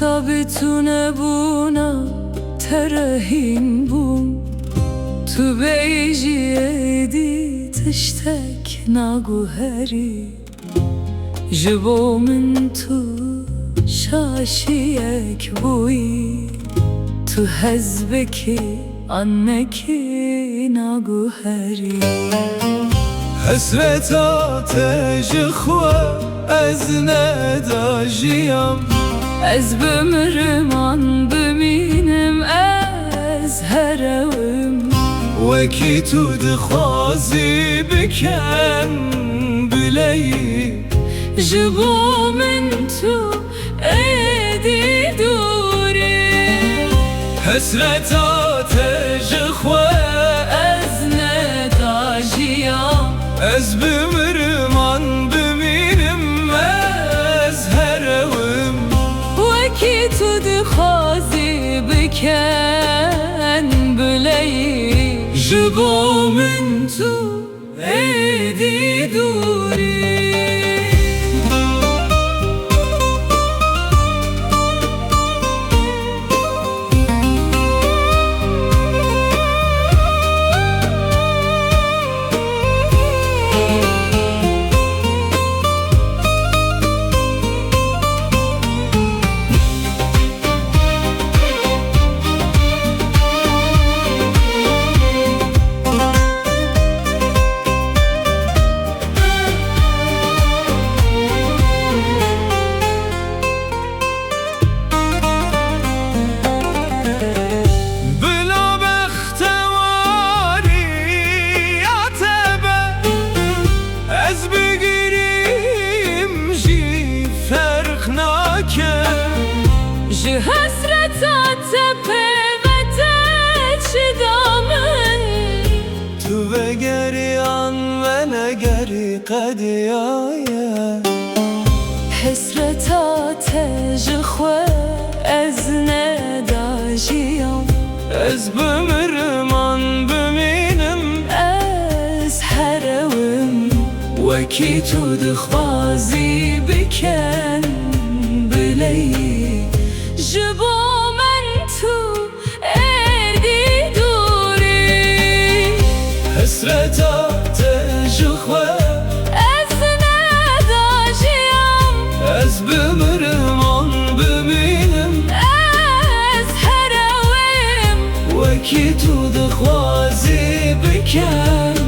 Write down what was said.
تا بتونه بونا ترهين بوم تو بيجي دي تشتك ناقو هري جبو من تو شاشيك بوي تو هزبكي عنكي ناقو هري حسرت آتش خوا از نداجیم از بمرم عن بمینم از هروم وکی تو دخوازی بکن بلی جبو من تو ایدی دوری حسرت آتش خوا از نداجیم از بمرم عن بمینم از هروم وکی تو دخوازی بکن بلی جبو من تو ایدی دوری جه حسرتا تپه و تچ دامن تو بگری آن و نگری قدیایه حسرتا تج خو از نداجیم از بمرم آن بمینم از هروم وکی تو دخوازی بکن بلی جبو من تو ایدی دوری حسرت آتش خوا از نداجیم از بمرم آن بمینم از هروم وکی تو دخوازی بکن